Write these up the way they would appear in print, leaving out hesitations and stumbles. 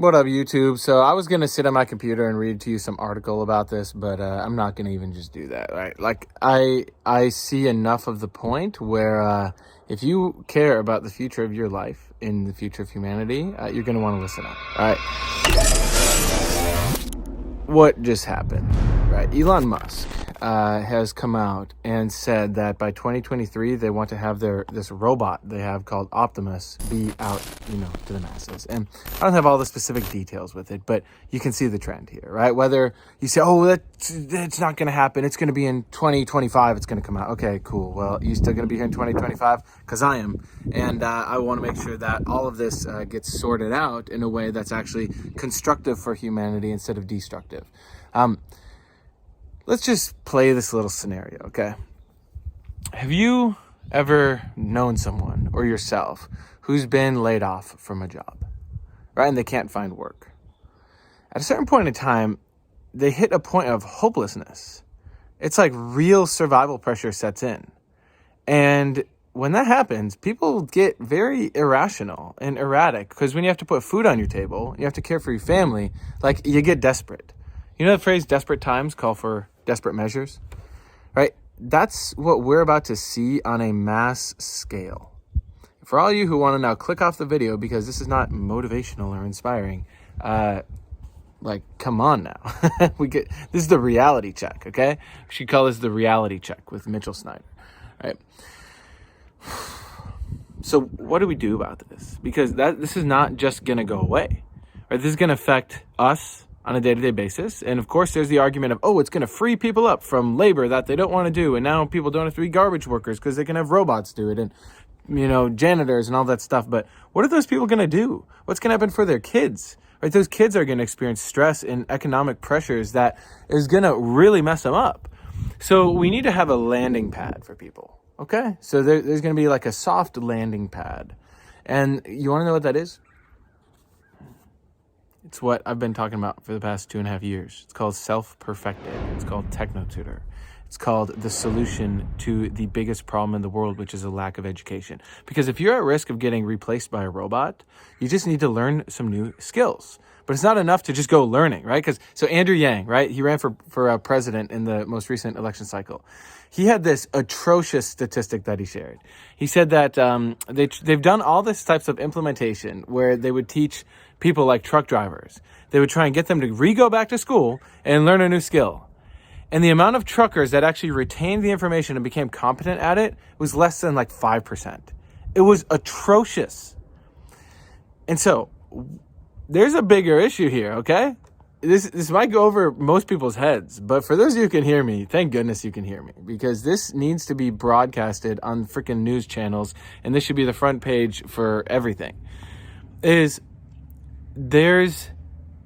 What up, YouTube? So I was going to sit on my computer and read to you some article about this, but I'm not going to even just do that, right? Like, I see enough of the point where if you care about the future of your life and the future of humanity, you're going to want to listen up, all right? What just happened, right? Elon Musk has come out and said that by 2023 they want to have this robot they have called Optimus be out, to the masses. And I don't have all the specific details with it, but you can see the trend here, right? Whether you say, oh, that's not going to happen, it's going to be in 2025, it's going to come out. Okay, cool. Well, you still going to be here in 2025? Because I am, and I want to make sure that all of this gets sorted out in a way that's actually constructive for humanity instead of destructive. Let's just play this little scenario, okay? Have you ever known someone or yourself who's been laid off from a job, right? And they can't find work. At a certain point in time, they hit a point of hopelessness. It's like real survival pressure sets in. And when that happens, people get very irrational and erratic because when you have to put food on your table, you have to care for your family, like you get desperate. You know the phrase, desperate times call for desperate measures, right? That's what we're about to see on a mass scale. For all you who want to now click off the video because this is not motivational or inspiring, come on now. This is the reality check, okay? We should call this the reality check with Mitchell Snyder, right? So what do we do about this? Because this is not just going to go away, right? This is going to affect us on a day-to-day basis. And of course, there's the argument of, it's going to free people up from labor that they don't want to do. And now people don't have to be garbage workers because they can have robots do it and, janitors and all that stuff. But what are those people going to do? What's going to happen for their kids? Right? Those kids are going to experience stress and economic pressures that is going to really mess them up. So we need to have a landing pad for people. Okay? So there's going to be like a soft landing pad. And you want to know what that is? It's what I've been talking about for the past 2.5 years. It's called self-perfected. It's called techno-tutor. It's called the solution to the biggest problem in the world, which is a lack of education. Because if you're at risk of getting replaced by a robot, you just need to learn some new skills. But it's not enough to just go learning, right? So Andrew Yang, right? He ran for president in the most recent election cycle. He had this atrocious statistic that he shared. He said that they've done all this types of implementation where they would teach people like truck drivers. They would try and get them to go back to school and learn a new skill. And the amount of truckers that actually retained the information and became competent at it was less than 5%. It was atrocious. And so there's a bigger issue here, okay? This might go over most people's heads, but for those of you who can hear me, thank goodness you can hear me, because this needs to be broadcasted on freaking news channels, and this should be the front page for everything. There's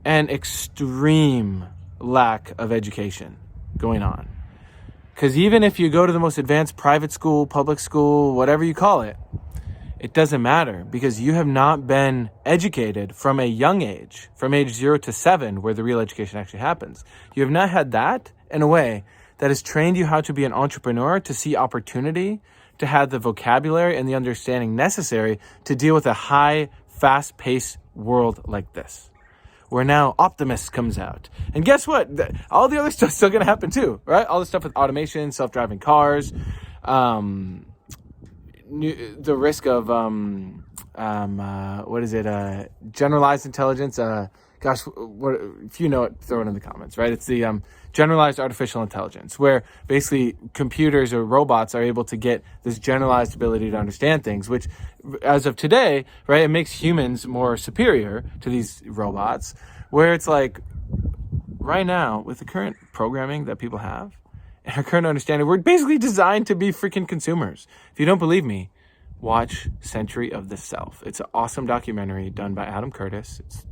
an extreme lack of education going on. Because even if you go to the most advanced private school, public school, whatever you call it, it doesn't matter because you have not been educated from a young age, from age 0 to 7, where the real education actually happens. You have not had that in a way that has trained you how to be an entrepreneur, to see opportunity, to have the vocabulary and the understanding necessary to deal with a high, fast-paced world like this, where now Optimus comes out. And guess what? All the other stuff's still going to happen too, right? All the stuff with automation, self-driving cars, the risk of, generalized intelligence. If you know it, throw it in the comments, right? It's the generalized artificial intelligence, where basically computers or robots are able to get this generalized ability to understand things, which as of today, right, it makes humans more superior to these robots, where it's like right now with the current programming that people have and our current understanding, we're basically designed to be freaking consumers. If you don't believe me, watch Century of the Self. It's an awesome documentary done by Adam Curtis. It's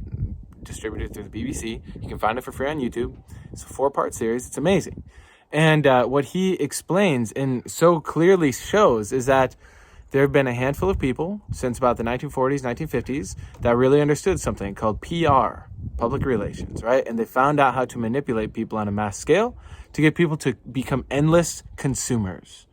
distributed through the BBC. You can find it for free on YouTube. It's a 4-part series. It's amazing. And what he explains and so clearly shows is that there have been a handful of people since about the 1940s, 1950s that really understood something called PR, public relations, right? And they found out how to manipulate people on a mass scale to get people to become endless consumers,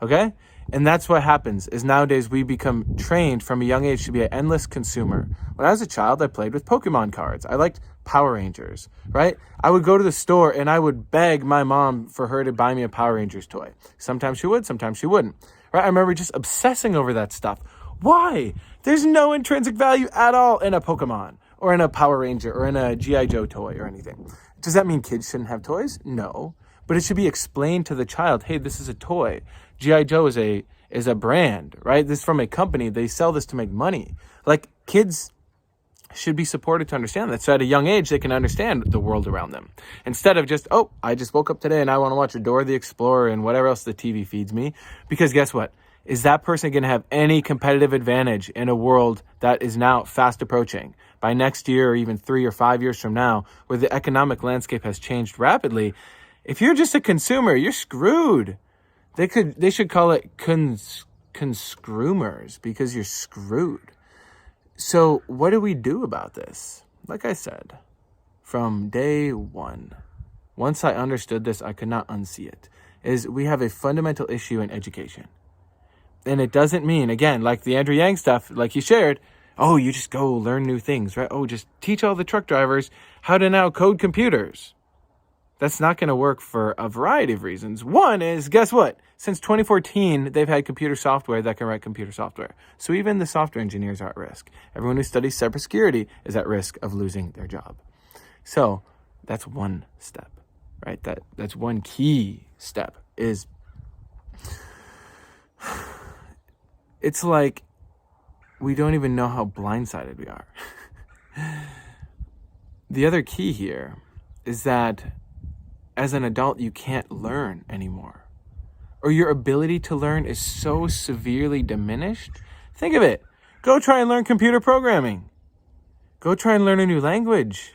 okay? And that's what happens is nowadays we become trained from a young age to be an endless consumer. When I was a child, I played with Pokemon cards. I liked Power Rangers, right? I would go to the store and I would beg my mom for her to buy me a Power Rangers toy. Sometimes she would, sometimes she wouldn't, right? I remember just obsessing over that stuff. Why? There's no intrinsic value at all in a Pokemon or in a Power Ranger or in a G.I. Joe toy or anything. Does that mean kids shouldn't have toys? No. But it should be explained to the child, hey, this is a toy. G.I. Joe is a brand, right? This is from a company. They sell this to make money. Like, kids should be supported to understand that. So at a young age, they can understand the world around them. Instead of just, oh, I just woke up today and I want to watch Dora the Explorer and whatever else the TV feeds me. Because guess what? Is that person going to have any competitive advantage in a world that is now fast approaching? By next year or even 3 or 5 years from now, where the economic landscape has changed rapidly, if you're just a consumer, you're screwed. They should call it consumers because you're screwed. So what do we do about this? Like I said, from day one, once I understood this, I could not unsee it, is we have a fundamental issue in education. And it doesn't mean, again, like the Andrew Yang stuff, like you shared, oh, you just go learn new things, right? Oh, just teach all the truck drivers how to now code computers. That's not going to work for a variety of reasons. One is, guess what? Since 2014, they've had computer software that can write computer software. So even the software engineers are at risk. Everyone who studies cybersecurity is at risk of losing their job. So that's one step, right? That's one key step is it's like we don't even know how blindsided we are. The other key here is that as an adult, you can't learn anymore. Or your ability to learn is so severely diminished. Think of it. Go try and learn computer programming. Go try and learn a new language.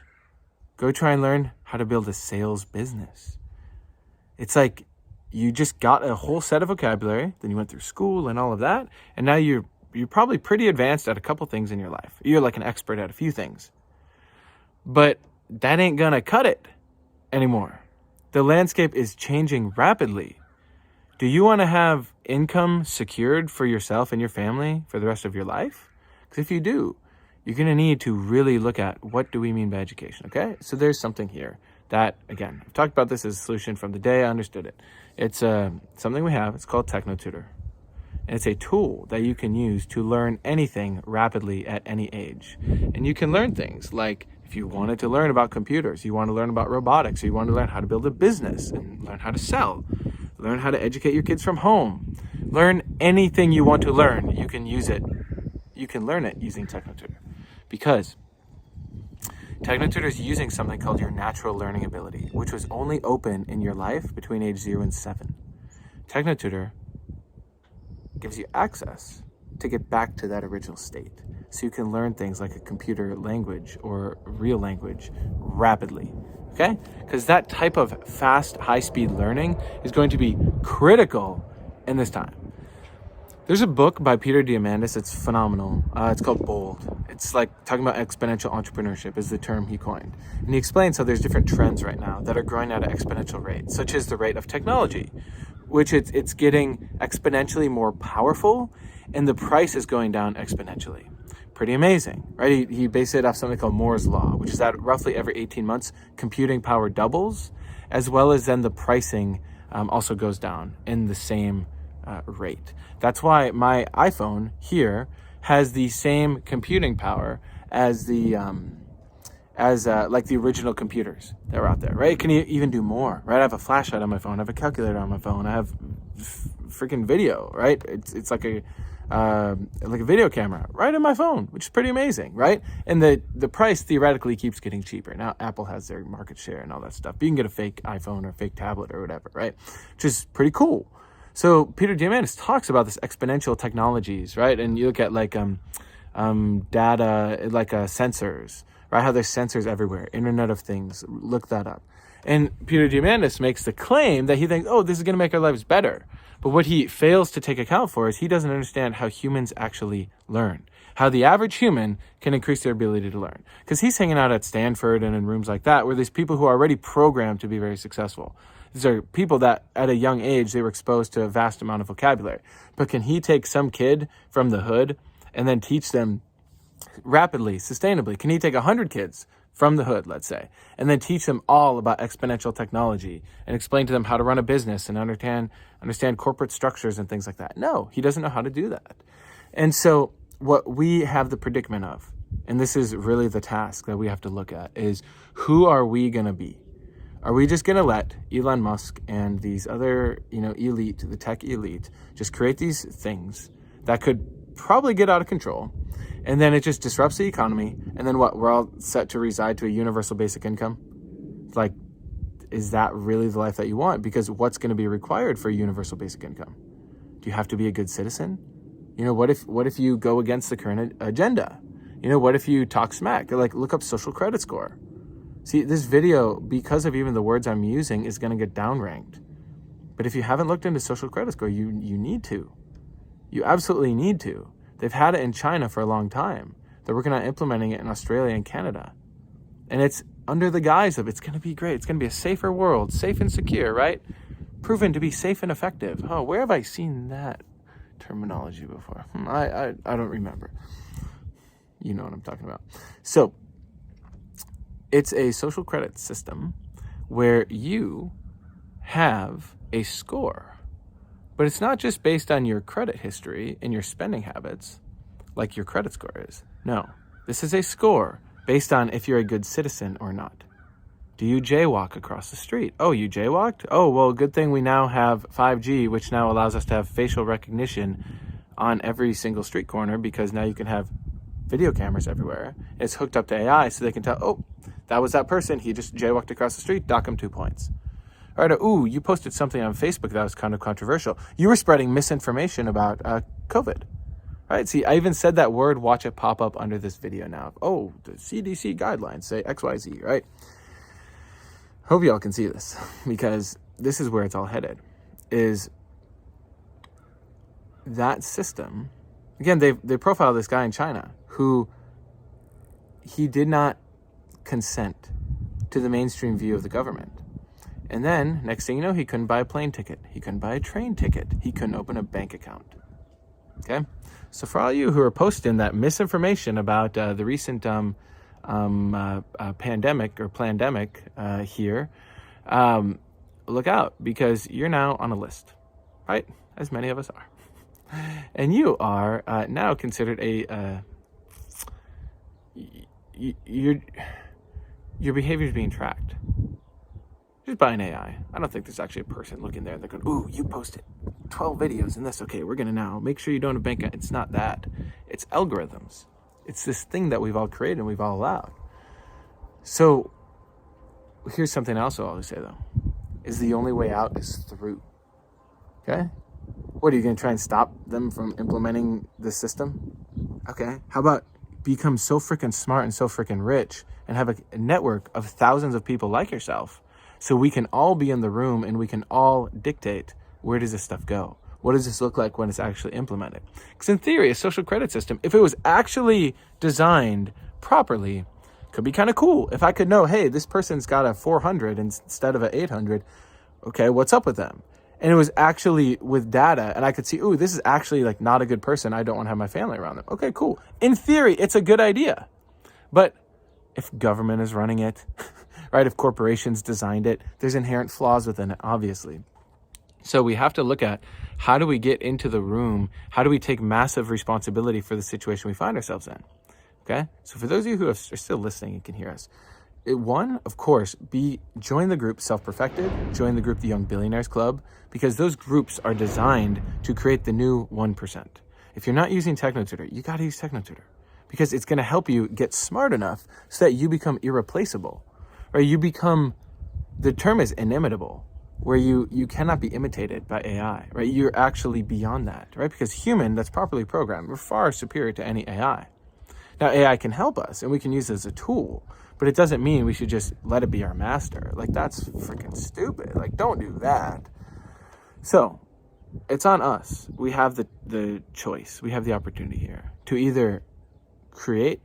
Go try and learn how to build a sales business. It's like you just got a whole set of vocabulary, then you went through school and all of that, and now you're probably pretty advanced at a couple things in your life. You're like an expert at a few things. But that ain't gonna cut it anymore. The landscape is changing rapidly. Do you want to have income secured for yourself and your family for the rest of your life? Because if you do, you're going to need to really look at what do we mean by education, okay? So there's something here that, again, I've talked about this as a solution from the day I understood it. It's something we have. It's called TechnoTutor. And it's a tool that you can use to learn anything rapidly at any age. And you can learn things like if you wanted to learn about computers, you want to learn about robotics, or you want to learn how to build a business and learn how to sell, learn how to educate your kids from home, learn anything you want to learn, you can use it. You can learn it using TechnoTutor because TechnoTutor is using something called your natural learning ability, which was only open in your life between age 0 and 7. TechnoTutor gives you access to get back to that original state. So you can learn things like a computer language or real language rapidly, okay? Because that type of fast, high-speed learning is going to be critical in this time. There's a book by Peter Diamandis. It's phenomenal. It's called Bold. It's like talking about exponential entrepreneurship is the term he coined. And he explains how there's different trends right now that are growing at an exponential rate, such as the rate of technology, which it's getting exponentially more powerful, and the price is going down exponentially. Pretty amazing, right? He based it off something called Moore's Law, which is that roughly every 18 months, computing power doubles, as well as then the pricing also goes down in the same rate. That's why my iPhone here has the same computing power as the like the original computers that were out there, right? It can even do more, right? I have a flashlight on my phone, I have a calculator on my phone, I have freaking video, right? It's like a video camera right in my phone, which is pretty amazing, right? And the price theoretically keeps getting cheaper. Now Apple has their market share and all that stuff, but you can get a fake iPhone or a fake tablet or whatever, right? Which is pretty cool. So Peter Diamandis talks about this exponential technologies, right? And you look at like data, like sensors, right? How there's sensors everywhere, Internet of Things. Look that up. And Peter Diamandis makes the claim that he thinks, oh, this is going to make our lives better. But what he fails to take account for is he doesn't understand how humans actually learn, how the average human can increase their ability to learn. Because he's hanging out at Stanford and in rooms like that where there's people who are already programmed to be very successful. These are people that at a young age, they were exposed to a vast amount of vocabulary. But can he take some kid from the hood and then teach them rapidly, sustainably? Can he take 100 kids from the hood, let's say, and then teach them all about exponential technology and explain to them how to run a business and understand corporate structures and things like that? No, he doesn't know how to do that. And so what we have the predicament of, and this is really the task that we have to look at, is who are we going to be? Are we just going to let Elon Musk and these other, elite, the tech elite, just create these things that could probably get out of control, and then it just disrupts the economy, and then what? We're all set to reside to a universal basic income? Like, is that really the life that you want? Because what's going to be required for a universal basic income? Do you have to be a good citizen? What if you go against the current agenda? What if you talk smack? Like, look up social credit score. See, this video, because of even the words I'm using, is going to get downranked. But if you haven't looked into social credit score, you need to. You absolutely need to. They've had it in China for a long time. They're working on implementing it in Australia and Canada. And it's under the guise of it's going to be great. It's going to be a safer world, safe and secure, right? Proven to be safe and effective. Oh, where have I seen that terminology before? I don't remember. You know what I'm talking about. So it's a social credit system where you have a score, but it's not just based on your credit history and your spending habits like your credit score is. No, this is a score based on if you're a good citizen or not. Do you jaywalk across the street? Oh, you jaywalked? Oh, well, good thing we now have 5G, which now allows us to have facial recognition on every single street corner, because now you can have video cameras everywhere. It's hooked up to AI so they can tell, oh, that was that person. He just jaywalked across the street. Dock him 2 points. All right, ooh, you posted something on Facebook that was kind of controversial. You were spreading misinformation about COVID. Right? See, I even said that word. Watch it pop up under this video now. Oh, the CDC guidelines say XYZ, right? Hope y'all can see this, because this is where it's all headed, is that system. Again, they profiled this guy in China who he did not consent to the mainstream view of the government. And then, next thing you know, he couldn't buy a plane ticket. He couldn't buy a train ticket. He couldn't open a bank account. Okay? So for all of you who are posting that misinformation about the recent pandemic or plandemic here, look out, because you're now on a list, right? As many of us are. And you are now considered your behavior is being tracked. Just by an AI. I don't think there's actually a person looking there and they're going, ooh, you posted 12 videos in this. Okay, we're going to now make sure you don't have a bank account. It's not that. It's algorithms. It's this thing that we've all created and we've all allowed. So here's something else I'll always say, though, is the only way out is through. Okay? What, are you going to try and stop them from implementing this system? Okay. How about become so freaking smart and so freaking rich and have a network of thousands of people like yourself, so we can all be in the room and we can all dictate, where does this stuff go? What does this look like when it's actually implemented? Because in theory, a social credit system, if it was actually designed properly, could be kind of cool. If I could know, hey, this person's got a 400 instead of an 800, okay, what's up with them? And it was actually with data, and I could see, ooh, this is actually like not a good person. I don't want to have my family around them. Okay, cool. In theory, it's a good idea. But if government is running it, right, if corporations designed it, there's inherent flaws within it, obviously. So we have to look at, how do we get into the room? How do we take massive responsibility for the situation we find ourselves in? Okay? So for those of you who are still listening and can hear us, one, of course, join the group Self-Perfected, join the group The Young Billionaires Club, because those groups are designed to create the new 1%. If you're not using TechnoTutor, you got to use TechnoTutor, because it's going to help you get smart enough so that you become irreplaceable, or you become, the term is inimitable, where you cannot be imitated by AI, right? You're actually beyond that, right? Because human that's properly programmed, we're far superior to any AI. Now, AI can help us, and we can use it as a tool, but it doesn't mean we should just let it be our master. Like, that's freaking stupid. Like, don't do that. So, it's on us. We have the choice. We have the opportunity here to either create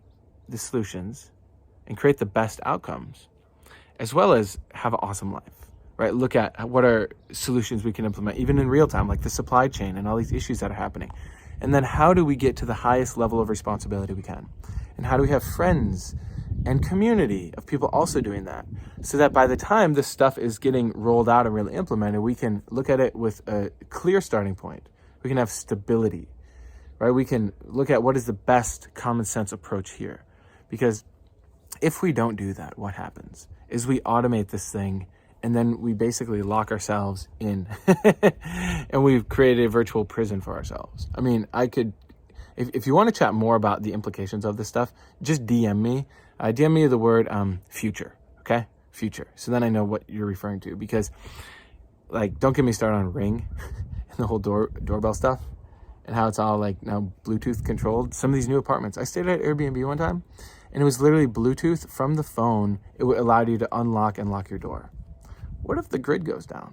the solutions and create the best outcomes, as well as have an awesome life. right? Look at what are solutions we can implement, even in real time, like the supply chain and all these issues that are happening. And then how do we get to the highest level of responsibility we can? And how do we have friends and community of people also doing that, so that by the time this stuff is getting rolled out and really implemented, we can look at it with a clear starting point. We can have stability, right? We can look at what is the best common sense approach here. Because if we don't do that, what happens is we automate this thing, and then we basically lock ourselves in and we've created a virtual prison for ourselves. I mean, if you want to chat more about the implications of this stuff, just DM me. DM me the word future, okay? Future. So then I know what you're referring to, because like, don't get me started on Ring and the whole doorbell stuff and how it's all like now Bluetooth controlled. Some of these new apartments, I stayed at Airbnb one time, and it was literally Bluetooth from the phone. It allowed you to unlock and lock your door. What if the grid goes down?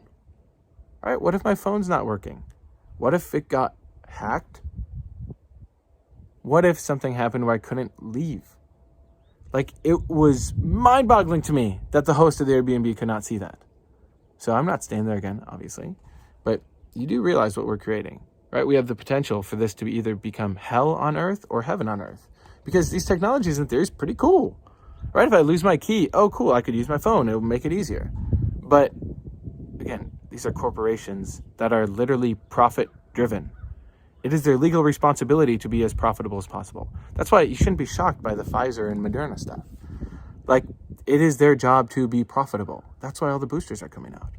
All right, what if my phone's not working? What if it got hacked? What if something happened where I couldn't leave? Like, it was mind-boggling to me that the host of the Airbnb could not see that. So I'm not staying there again, obviously. But you do realize what we're creating, right? We have the potential for this to either become hell on earth or heaven on earth. Because these technologies, in theory, is pretty cool, right? If I lose my key, oh, cool, I could use my phone. It'll make it easier. But again, these are corporations that are literally profit-driven. It is their legal responsibility to be as profitable as possible. That's why you shouldn't be shocked by the Pfizer and Moderna stuff. Like, it is their job to be profitable. That's why all the boosters are coming out.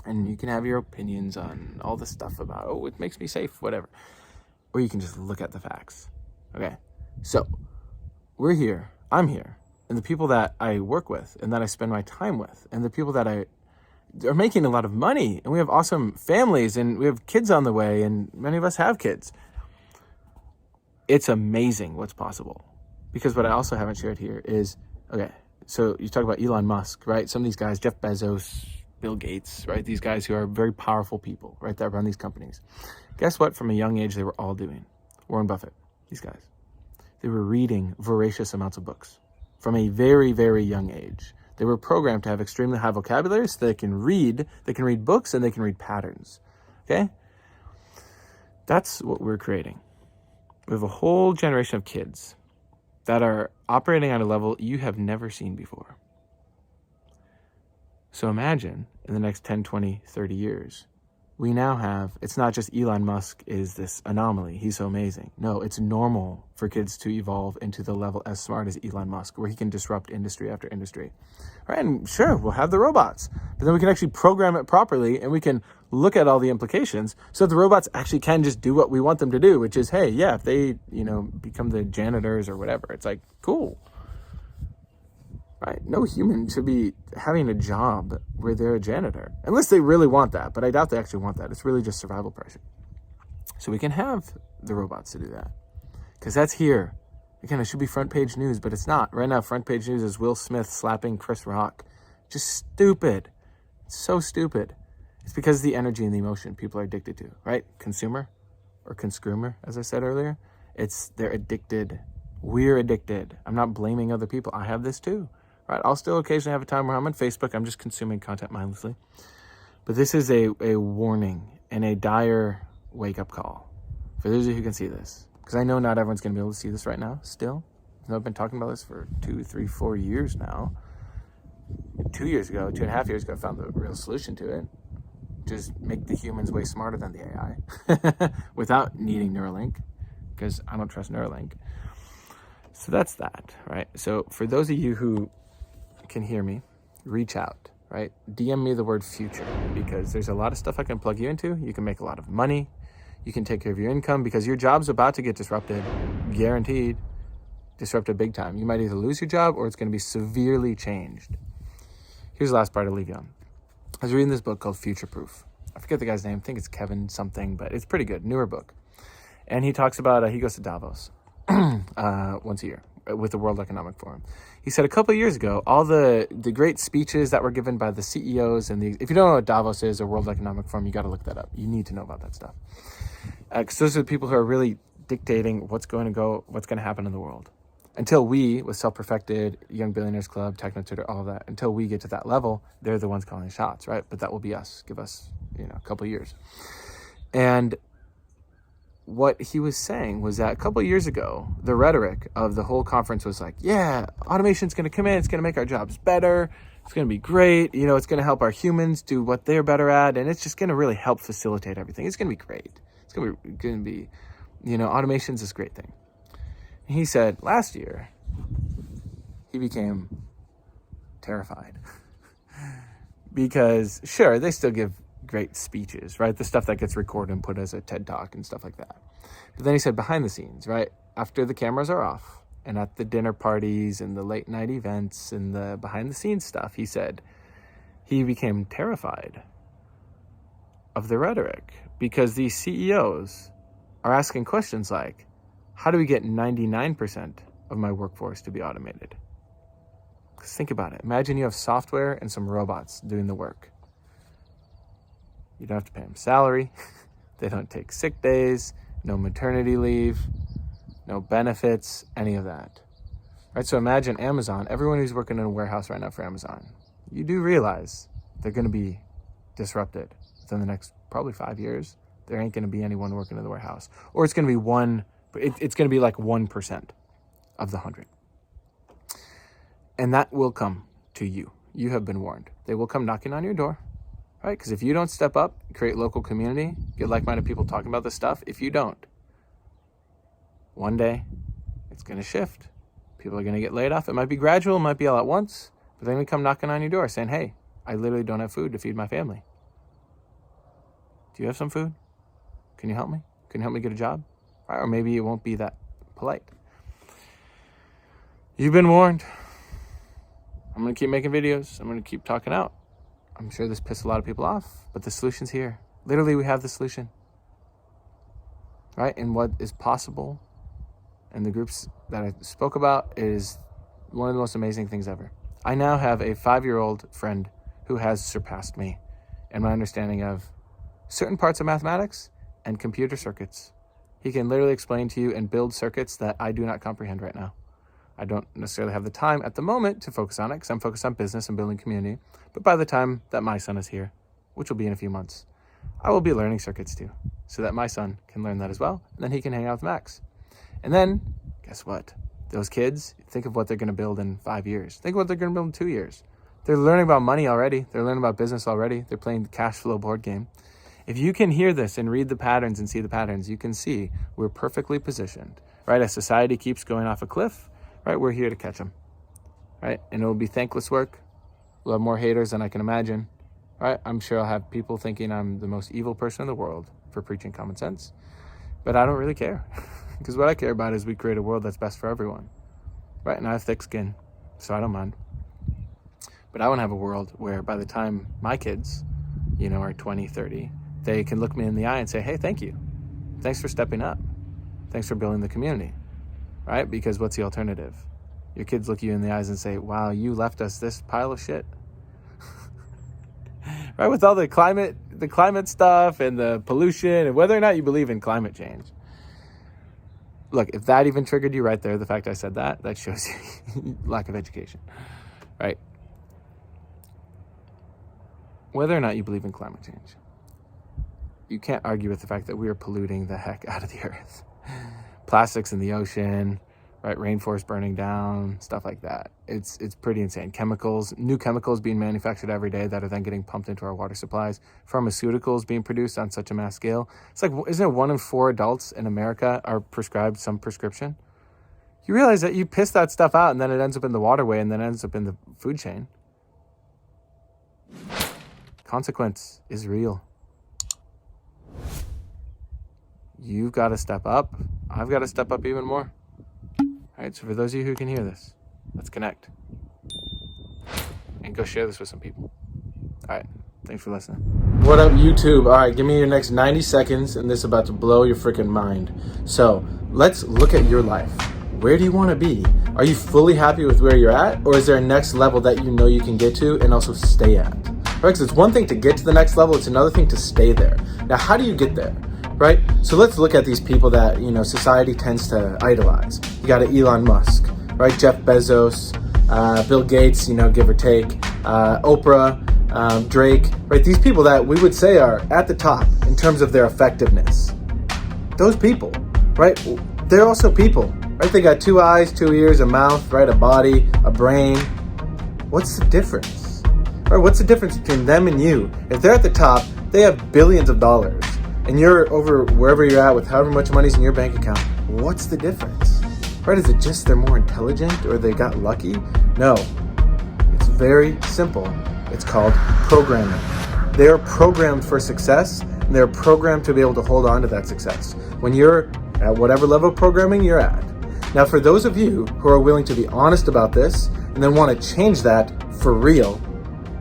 And you can have your opinions on all this stuff about, oh, it makes me safe, whatever. Or you can just look at the facts. Okay, so we're here, I'm here, and the people that I work with and that I spend my time with and the people that are making a lot of money, and we have awesome families, and we have kids on the way, and many of us have kids. It's amazing what's possible. Because what I also haven't shared here is, okay, so you talk about Elon Musk, right? Some of these guys, Jeff Bezos, Bill Gates, right? These guys who are very powerful people, right, that run these companies. Guess what? From a young age, they were all doing. Warren Buffett, these guys. They were reading voracious amounts of books from a very, very young age. They were programmed to have extremely high vocabulary so they can read books, and they can read patterns, okay? That's what we're creating. We have a whole generation of kids that are operating at a level you have never seen before. So imagine in the next 10, 20, 30 years, we now have, it's not just Elon Musk is this anomaly, he's so amazing. No, it's normal for kids to evolve into the level as smart as Elon Musk, where he can disrupt industry after industry. Right? And sure, we'll have the robots, but then we can actually program it properly, and we can look at all the implications so that the robots actually can just do what we want them to do, which is, hey, yeah, if they, become the janitors or whatever, it's like, cool. Right? No human should be having a job where they're a janitor, unless they really want that, but I doubt they actually want that. It's really just survival pressure. So we can have the robots to do that, because that's here. Again, it should be front page news, but it's not. Right now, front page news is Will Smith slapping Chris Rock. Just stupid. It's so stupid. It's because of the energy and the emotion people are addicted to, right? Consumer or conscrimer, as I said earlier. They're addicted. We're addicted. I'm not blaming other people. I have this too. Right? I'll still occasionally have a time where I'm on Facebook. I'm just consuming content mindlessly. But this is a warning and a dire wake-up call for those of you who can see this. Because I know not everyone's going to be able to see this right now, still. I've been talking about this for 2, 3, 4 years now. 2 years ago, 2.5 years ago, I found the real solution to it. Just make the humans way smarter than the AI without needing Neuralink, because I don't trust Neuralink. So that's that, right? So for those of you who can hear me, reach out, right? DM me the word future, because there's a lot of stuff I can plug you into. You can make a lot of money. You can take care of your income, because your job's about to get disrupted, guaranteed, disrupted big time. You might either lose your job or it's going to be severely changed. Here's the last part I'll leave you on. I was reading this book called Future Proof. I forget the guy's name. I think it's Kevin something, but it's pretty good. Newer book. And he talks about, he goes to Davos once a year with the World Economic Forum. He said a couple of years ago, all the great speeches that were given by the CEOs and if you don't know what Davos is or World Economic Forum, you got to look that up. You need to know about that stuff. Because those are the people who are really dictating what's going to happen in the world. Until we, with Self-Perfected, Young Billionaires Club, Techno Tutor, all of that, until we get to that level, they're the ones calling the shots, right? But that will be us. Give us, a couple of years. And what he was saying was that a couple of years ago, the rhetoric of the whole conference was like, yeah, automation's going to come in. It's going to make our jobs better. It's going to be great. It's going to help our humans do what they're better at. And it's just going to really help facilitate everything. It's going to be great. It's going to be, automation's this great thing. And he said last year, he became terrified because sure, they still give great speeches, right? The stuff that gets recorded and put as a TED Talk and stuff like that. But then he said behind the scenes, right? After the cameras are off and at the dinner parties and the late night events and the behind the scenes stuff, he said he became terrified of the rhetoric because these CEOs are asking questions like, how do we get 99% of my workforce to be automated? Because think about it. Imagine you have software and some robots doing the work. You don't have to pay them salary. They don't take sick days, no maternity leave, no benefits, any of that. Right? So imagine Amazon, everyone who's working in a warehouse right now for Amazon, you do realize they're going to be disrupted within the next probably 5 years. There ain't going to be anyone working in the warehouse. Or it's going to be it's going to be like 1% of the 100. And that will come to you. You have been warned. They will come knocking on your door. Right? Because if you don't step up, create local community, get like-minded people talking about this stuff, if you don't, one day it's going to shift. People are going to get laid off. It might be gradual, it might be all at once, but then we come knocking on your door saying, hey, I literally don't have food to feed my family. Do you have some food? Can you help me? Can you help me get a job? Right? Or maybe it won't be that polite. You've been warned. I'm going to keep making videos. I'm going to keep talking out. I'm sure this pissed a lot of people off, but the solution's here. Literally, we have the solution. Right? And what is possible and the groups that I spoke about is one of the most amazing things ever. I now have a 5-year-old friend who has surpassed me in my understanding of certain parts of mathematics and computer circuits. He can literally explain to you and build circuits that I do not comprehend right now. I don't necessarily have the time at the moment to focus on it because I'm focused on business and building community. But by the time that my son is here, which will be in a few months, I will be learning circuits too, so that my son can learn that as well. And then he can hang out with Max. And then, guess what? Those kids, think of what they're going to build in 5 years. Think of what they're going to build in 2 years. They're learning about money already. They're learning about business already. They're playing the cash flow board game. If you can hear this and read the patterns and see the patterns, you can see we're perfectly positioned, right? As society keeps going off a cliff, right, we're here to catch them, right? And it will be thankless work. We'll have more haters than I can imagine, right? I'm sure I'll have people thinking I'm the most evil person in the world for preaching common sense, but I don't really care because what I care about is we create a world that's best for everyone, right? And I have thick skin, so I don't mind. But I want to have a world where by the time my kids, are 20, 30, they can look me in the eye and say, hey, thank you. Thanks for stepping up. Thanks for building the community. Right? Because what's the alternative? Your kids look you in the eyes and say, wow, you left us this pile of shit. Right? With all the climate stuff and the pollution and whether or not you believe in climate change. Look, if that even triggered you right there, the fact I said that shows you lack of education. Right? Whether or not you believe in climate change, you can't argue with the fact that we are polluting the heck out of the earth. Plastics in the ocean, right? Rainforest burning down, stuff like that. It's pretty insane. New chemicals being manufactured every day that are then getting pumped into our water supplies. Pharmaceuticals being produced on such a mass scale. It's like, isn't it 1 in 4 adults in America are prescribed some prescription? You realize that you piss that stuff out and then it ends up in the waterway and then ends up in the food chain. Consequence is real. You've got to step up. I've got to step up even more. All right, so for those of you who can hear this, let's connect. And go share this with some people. All right, thanks for listening. What up, YouTube? All right, give me your next 90 seconds, and this is about to blow your freaking mind. So let's look at your life. Where do you want to be? Are you fully happy with where you're at? Or is there a next level that you know you can get to and also stay at? Right, because it's one thing to get to the next level, it's another thing to stay there. Now, how do you get there? Right? So let's look at these people that, society tends to idolize. You got Elon Musk, right? Jeff Bezos, Bill Gates, give or take, Oprah, Drake, right? These people that we would say are at the top in terms of their effectiveness. Those people, right? They're also people, right? They got 2 eyes, 2 ears, a mouth, right? A body, a brain. What's the difference? Right? What's the difference between them and you? If they're at the top, they have billions of dollars, and you're over wherever you're at with however much money's in your bank account. What's the difference? Right? Is it just they're more intelligent or they got lucky? No. It's very simple. It's called programming. They're programmed for success, and they're programmed to be able to hold on to that success when you're at whatever level of programming you're at. Now, for those of you who are willing to be honest about this and then want to change that for real,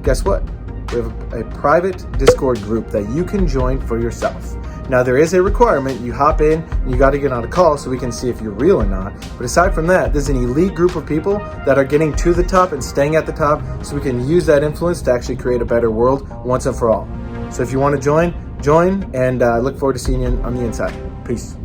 guess what? We have a private Discord group that you can join for yourself. Now, there is a requirement. You hop in and you got to get on a call so we can see if you're real or not. But aside from that, there's an elite group of people that are getting to the top and staying at the top, so we can use that influence to actually create a better world once and for all. So if you want to join, and I look forward to seeing you on the inside. Peace.